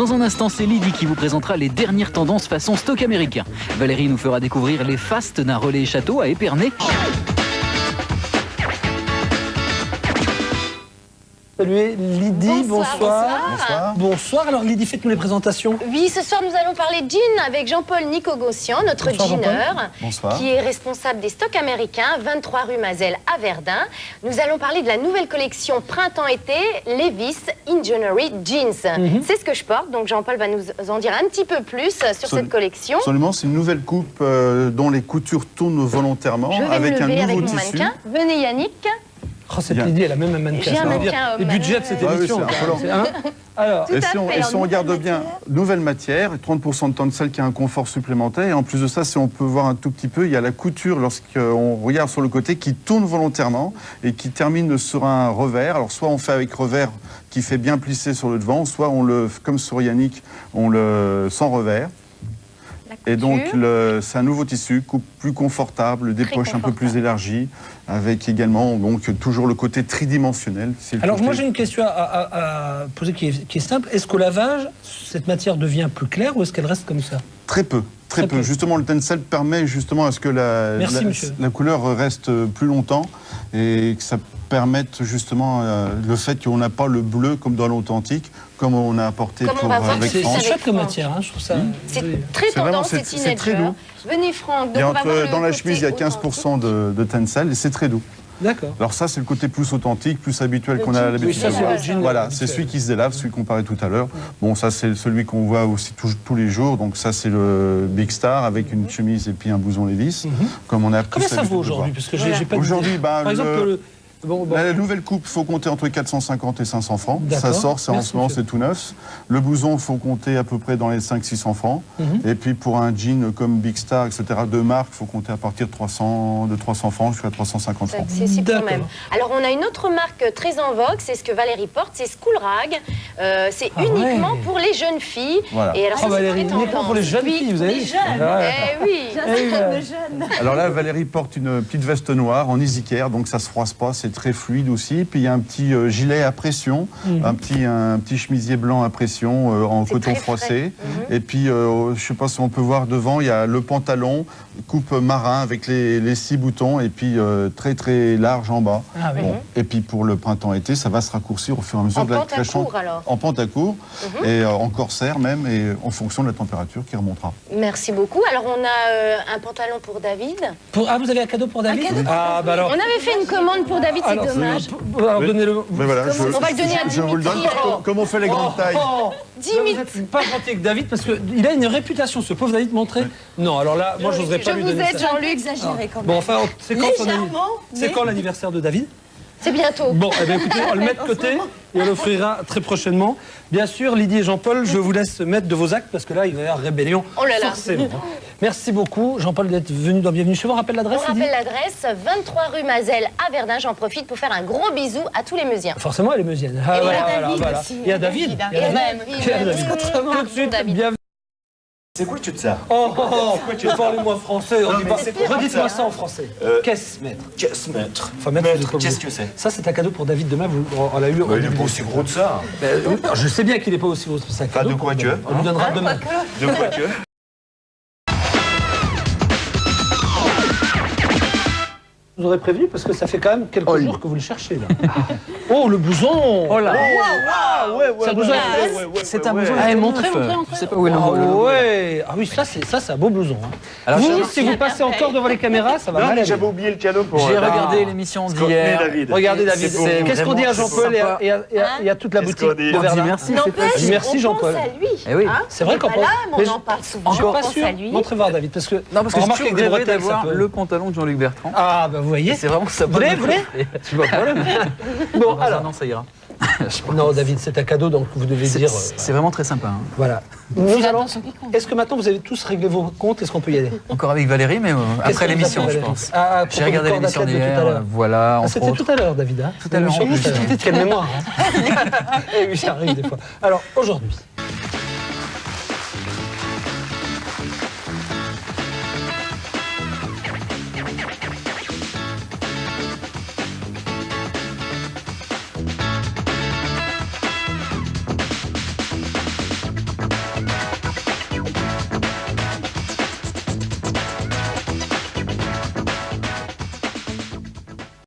Dans un instant, c'est Lydie qui vous présentera les dernières tendances façon stock américain. Valérie nous fera découvrir les fastes d'un relais château à Épernay. Salut Lydie, bonsoir. Bonsoir, alors Lydie, faites-nous les présentations. Oui, ce soir nous allons parler jean avec Jean-Paul Nicogossian, notre jeaner, qui est responsable des stocks américains, 23 rue Mazel à Verdun. Nous allons parler de la nouvelle collection printemps-été, Levi's Engineering Jeans. C'est ce que je porte, donc Jean-Paul va nous en dire un petit peu plus sur cette collection. Absolument, c'est une nouvelle coupe dont les coutures tournent volontairement. Je vais avec me lever un nouveau avec mon tissu. mannequin. Venez Yannick. Oh, cette Lydie, elle a même un mannequin. J'ai un mannequin homme. Les budgets de cette émission. Alors, et si on regarde bien, nouvelle matière, 30% de tencel qui a un confort supplémentaire. Et en plus de ça, si on peut voir un tout petit peu, il y a la couture, lorsqu'on regarde sur le côté, qui tourne volontairement et qui termine sur un revers. Alors, soit on fait avec revers qui fait bien plisser sur le devant, soit on le, comme sur Yannick, on le sans revers. Et donc, c'est un nouveau tissu, coupe plus confortable, des poches un peu plus élargies, avec également donc, toujours le côté tridimensionnel. Alors, moi, j'ai une question à poser qui est simple. Est-ce qu'au lavage, cette matière devient plus claire ou est-ce qu'elle reste comme ça? Très peu. Très peu. Justement, le tencel permet justement à ce que la couleur reste plus longtemps et que ça permette justement le fait qu'on n'a pas le bleu comme dans l'authentique, comme on a apporté pour avec Franck. C'est chouette comme matière, hein, je trouve ça. C'est très tendance, c'est teenager. Très doux. Venez Franck. Donc dans la chemise, il y a 15% de tencel et c'est très doux. D'accord. Alors ça, c'est le côté plus authentique, plus habituel qu'on a l'habitude de voir. Voilà, c'est celui qui se délave, celui qu'on parlait tout à l'heure. Bon, ça, c'est celui qu'on voit aussi tous les jours. Donc ça, c'est le Big Star avec une chemise et puis un blouson Levi's, comme on a plus Combien ça vaut aujourd'hui? Parce que j'ai pas. Aujourd'hui, par exemple, la nouvelle coupe, il faut compter entre 450 et 500 francs. Ça sort, en ce moment, c'est tout neuf. Le blouson, il faut compter à peu près dans les 500-600 francs. Et puis pour un jean comme Big Star, etc., de marque, il faut compter à partir de 300 francs jusqu'à 350 francs. C'est accessible quand même. Alors on a une autre marque très en vogue, c'est ce que Valérie porte, c'est School Rag. C'est uniquement pour les jeunes filles. Voilà. Et alors, Valérie, uniquement pour les jeunes filles, vous avez dit. Alors là, Valérie porte une petite veste noire en easy care, donc ça se froisse pas, c'est très fluide aussi. Puis il y a un petit gilet à pression, un petit chemisier blanc à pression en coton froissé. Et puis, je sais pas si on peut voir devant, il y a le pantalon, coupe marin avec les 6 boutons et puis très très large en bas. Et puis pour le printemps-été, ça va se raccourcir au fur et à mesure de la création. En pente à court et en corsaire même, et en fonction de la température qui remontera. Merci beaucoup. Alors on a un pantalon pour David. Ah, vous avez un cadeau pour David? Ah, bah alors. On avait fait une commande pour David, c'est dommage. Alors donnez-le. Mais voilà, on va le donner à Dimitri. Je vous le donne. Comme on fait les grandes tailles. Dimitri. Pas gentil avec David parce qu'il a une réputation, ce pauvre David, montrer. Non, alors là, moi, je n'oserais pas lui donner ça. Je vous aide, Jean-Luc. Exagéré quand même. Bon, enfin, c'est quand l'anniversaire de David? C'est bientôt. Bon, eh bien, écoutez, on le met de côté et on l'offrira très prochainement. Bien sûr, Lydie et Jean-Paul, je vous laisse mettre de vos actes parce que là, il va y avoir rébellion. Oh là là. Forcément. Merci beaucoup, Jean-Paul, d'être venu dans Bienvenue chez vous. On rappelle l'adresse, On rappelle l'adresse, 23 rue Mazel à Verdun. J'en profite pour faire un gros bisou à tous les Meusiens. Forcément, elle est meusienne. Ah, voilà. Il y a David. Il y a David. Tout de suite, bienvenue. C'est quoi tout ça? Parlez-moi français. Redites-moi ça en français. Qu'est-ce mettre? Qu'est-ce mettre? Enfin, mettre, qu'est-ce que c'est? Ça, c'est un cadeau pour David demain. On l'a eu. Il n'est pas aussi gros que ça. Je sais bien qu'il n'est pas aussi gros que ça. Pas de quoi que. On lui donnera demain. De quoi que. Je vous aurais prévenu parce que ça fait quand même quelques jours que vous le cherchez là. Oh, le blouson! Oh là! C'est un blouson. C'est un blouson. Ah, montrez. Je sais pas où est le. Ah oui, ça c'est un beau blouson. Alors, vous, si vous passez encore devant les caméras, ça va mal. J'avais oublié le cadeau pour. J'ai regardé l'émission d'hier. Regardez David. Qu'est-ce qu'on dit à Jean-Paul et à toute la boutique de Verdun? Merci. Merci Jean-Paul. C'est vrai qu'on pense. Encore pas sûr. Montrez voir David parce que. Non, parce que je suis rêvé d'avoir le pantalon de Jean-Luc Bertrand. Ah bah vous voyez. C'est vraiment ça. Vous voulez? Tu vois pas problème. Bon, alors. Non, ça ira. Non, David, c'est un cadeau, donc vous devez dire. C'est vraiment très sympa. Voilà. Nous allons. Est-ce que maintenant vous avez tous réglé vos comptes? Est-ce qu'on peut y aller? Encore avec Valérie, mais après l'émission, je pense. J'ai regardé l'émission d'hier. Voilà. C'était tout à l'heure, David. Tout à l'heure. Quelle mémoire. Oui, ça arrive des fois. Alors, aujourd'hui,